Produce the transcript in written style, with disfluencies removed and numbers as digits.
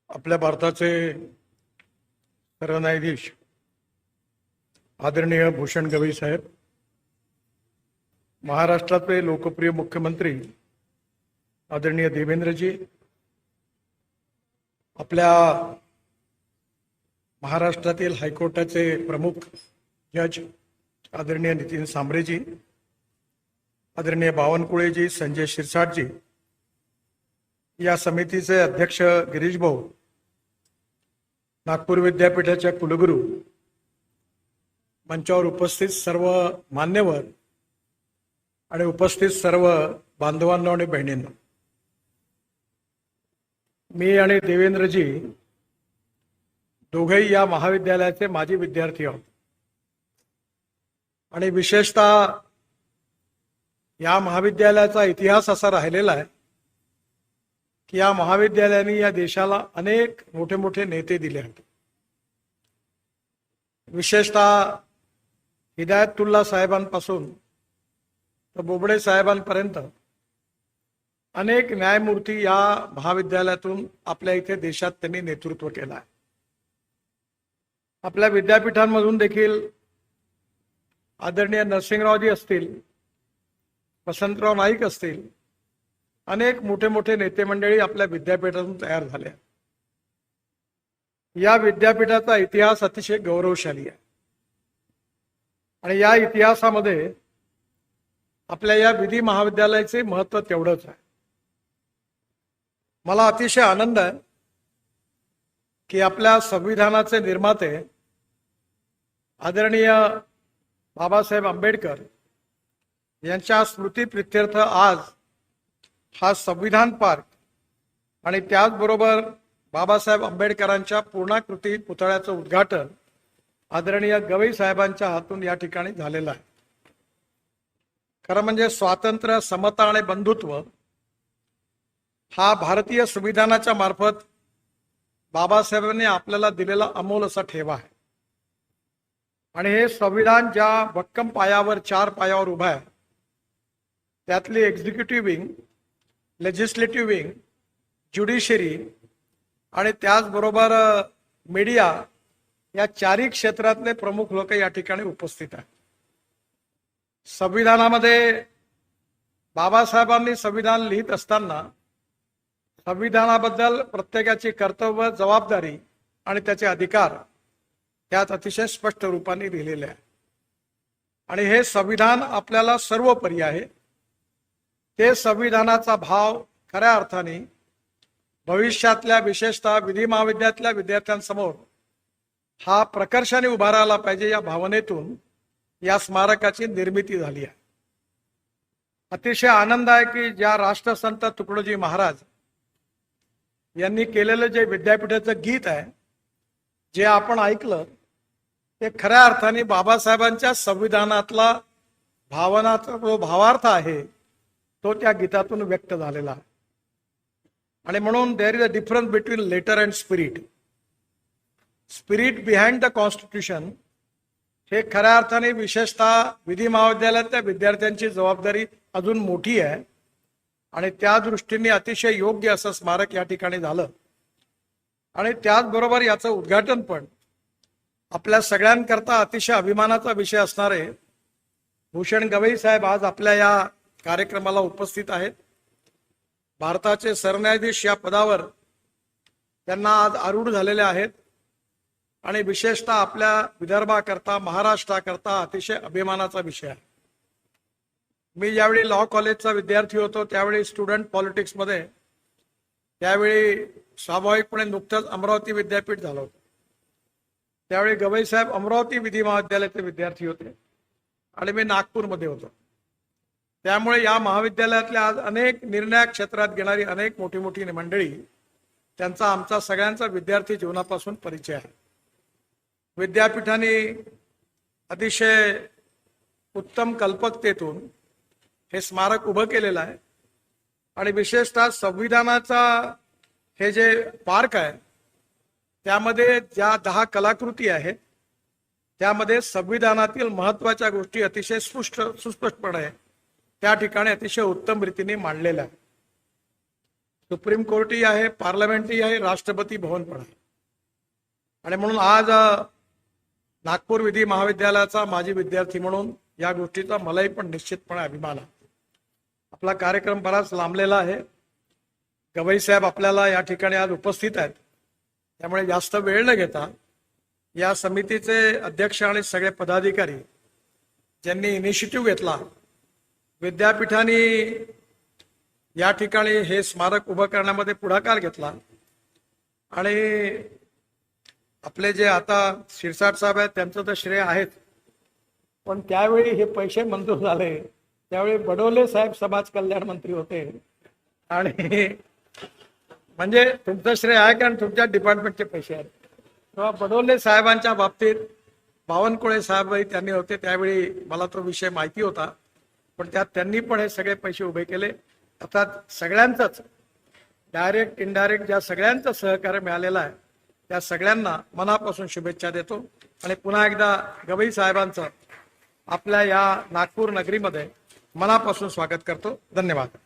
आपल्या भारताचे सरन्यायाधीश आदरणीय भूषण गवई साहेब, महाराष्ट्राचे लोकप्रिय मुख्यमंत्री आदरणीय देवेंद्रजी, आपल्या महाराष्ट्रातील हायकोर्टाचे प्रमुख जज आदरणीय नितीन सांबरेजी, आदरणीय बावनकुळेजी, संजय शिरसाटजी, या समितीचे अध्यक्ष गिरीश भाऊ, नागपूर विद्यापीठाच्या कुलगुरू, मंचावर उपस्थित सर्व मान्यवर आणि उपस्थित सर्व बांधवांनो आणि बहिणींनो, मी आणि देवेंद्रजी दोघेही या महाविद्यालयाचे माजी विद्यार्थी आहोत आणि विशेषतः या महाविद्यालयाचा इतिहास असा राहिलेला आहे की या महाविद्यालयाने या देशाला अनेक मोठे मोठे नेते दिले आहेत। विशेषतः हिदायतुल्ला साहेबांपासून तर बोबडे साहेबांपर्यंत अनेक न्यायमूर्ती या महाविद्यालयातून आपल्या इथे देशात त्यांनी नेतृत्व केलं आहे। आपल्या विद्यापीठांमधून देखील आदरणीय नरसिंगरावजी असतील, वसंतराव नाईक असतील, अनेक मोठे मोठे नेते मंडळी आपल्या विद्यापीठातून तयार झाले। या विद्यापीठाचा इतिहास अतिशय गौरवशाली आहे आणि या इतिहासामध्ये आपल्या या विधी महाविद्यालयाचे महत्त्व तेवढंच आहे। मला अतिशय आनंद आहे की आपल्या संविधानाचे निर्माते आदरणीय बाबासाहेब आंबेडकर यांच्या स्मृतीप्रित्यर्थ आज हा संविधान पार्क आणि त्याचबरोबर बाबासाहेब आंबेडकरांच्या पूर्णाकृती पुतळ्याचं उद्घाटन आदरणीय गवई साहेबांच्या हातून या ठिकाणी झालेलं आहे। खरं म्हणजे स्वातंत्र्य, समता आणि बंधुत्व हा भारतीय संविधानाच्या मार्फत बाबासाहेबांनी आपल्याला दिलेला अमोल असा ठेवा आहे आणि हे संविधान ज्या भक्कम पायावर, 4 पायावर उभं आहे, त्यातली executive wing, legislative wing, judiciary आणि त्याचबरोबर मीडिया, या 4ही क्षेत्रातले प्रमुख लोक या ठिकाणी उपस्थित आहेत। संविधानामध्ये बाबासाहेबांनी संविधान लिहित असताना संविधानाबद्दल प्रत्येकाची कर्तव्य, जबाबदारी आणि त्याचे अधिकार त्यात अतिशय स्पष्ट रूपाने लिहिलेले आहे आणि हे संविधान आपल्याला सर्वोपरी आहे। ते संविधानाचा भाव खऱ्या अर्थाने भविष्यातल्या विशेषतः विधी महाविद्यालयातल्या विद्यार्थ्यांसमोर हा प्रकर्षाने उभा राहिला पाहिजे, या भावनेतून या स्मारकाची निर्मिती झाली आहे। अतिशय आनंद आहे की ज्या राष्ट्रसंत तुकडोजी महाराज यांनी केलेलं जे विद्यापीठाचं गीत आहे, जे आपण ऐकलं, ते खऱ्या अर्थाने बाबासाहेबांच्या संविधानातला भावनाचा जो भावार्थ आहे तो त्या गीतातून व्यक्त झालेला आहे आणि म्हणून there is a difference between letter and spirit. Spirit behind the constitution हे खऱ्या अर्थाने विशेषतः विधी महाविद्यालयातल्या विद्यार्थ्यांची जबाबदारी अजून मोठी आहे आणि त्या दृष्टीने अतिशय योग्य असं स्मारक या ठिकाणी झालं आणि त्याचबरोबर याचं उद्घाटन पण आपल्या सगळ्यांकरता अतिशय अभिमानाचा विषय असणारे भूषण गवई साहेब आज आपल्या या कार्यक्रमाला उपस्थित आहेत। भारताचे सरन्यायाधीश या पदावर त्यांना आज आरूढ झालेले आहेत आणि विशेषतः आपल्या विदर्भाकरता, महाराष्ट्राकरता अतिशय अभिमानाचा विषय आहे। मी ज्यावेळी लॉ कॉलेजचा विद्यार्थी होतो त्यावेळी स्टुडंट पॉलिटिक्समध्ये, त्यावेळी स्वाभाविकपणे नुकतंच अमरावती विद्यापीठ झालं होतं, त्यावेळी गवई साहेब अमरावती विधी महाविद्यालयाचे विद्यार्थी होते आणि मी नागपूरमध्ये होतो। त्यामुळे या महाविद्यालयातल्या आज अनेक निर्णायक क्षेत्रात घेणारी अनेक मोठी मोठी मंडळी, त्यांचा आमचा सगळ्यांचा विद्यार्थी जीवनापासून परिचय आहे। विद्यापीठाने अतिशय उत्तम कल्पकतेतून हे स्मारक उभं केलेलं आहे आणि विशेषतः संविधानाचा हे जे पार्क आहे त्यामध्ये ज्या 10 कलाकृती आहेत त्यामध्ये संविधानातील महत्त्वाच्या गोष्टी अतिशय सुस्पष्टपणे त्या ठिकाणी अतिशय उत्तम रीतीने मांडलेल्या आहे। सुप्रीम कोर्टही आहे, पार्लमेंटही आहे, राष्ट्रपती भवन पण आहे. आणि म्हणून आज नागपूर विधी महाविद्यालयाचा माजी विद्यार्थी म्हणून या गोष्टीचा मलाही पण निश्चितपणे अभिमान आहे. आपला कार्यक्रम बराच लांबलेला आहे. गवई साहेब आपल्याला या ठिकाणी आज उपस्थित आहेत, त्यामुळे जास्त वेळ न घेता या समितीचे अध्यक्ष आणि सगळे पदाधिकारी ज्यांनी इनिशिएटिव्ह घेतला, विद्यापीठाने या ठिकाणी हे स्मारक उभं करण्यामध्ये पुढाकार घेतला, आणि आपले जे आता शिरसाट साहेब आहेत त्यांचं तर श्रेय आहेच, पण त्यावेळी हे पैसे मंजूर झाले त्यावेळी बडोले साहेब समाज कल्याण मंत्री होते. आणि म्हणजे तुमचं श्रेय आहे कारण तुमच्या डिपार्टमेंटचे पैसे आहेत. तेव्हा बडोले साहेबांच्या बाबतीत बावनकुळे साहेबही त्यांनी होते त्यावेळी, मला तो विषय माहिती होता, पण त्यात त्यांनी पण हे सगळे पैसे उभे केले. अर्थात सगळ्यांचंच डायरेक्ट इनडायरेक्ट ज्या सगळ्यांचं सहकार्य मिळालेलं आहे त्या सगळ्यांना मनापासून शुभेच्छा देतो. आणि पुन्हा एकदा गवई साहेबांचं आपल्या या नागपूर नगरीमध्ये मनापासून स्वागत करतो. धन्यवाद.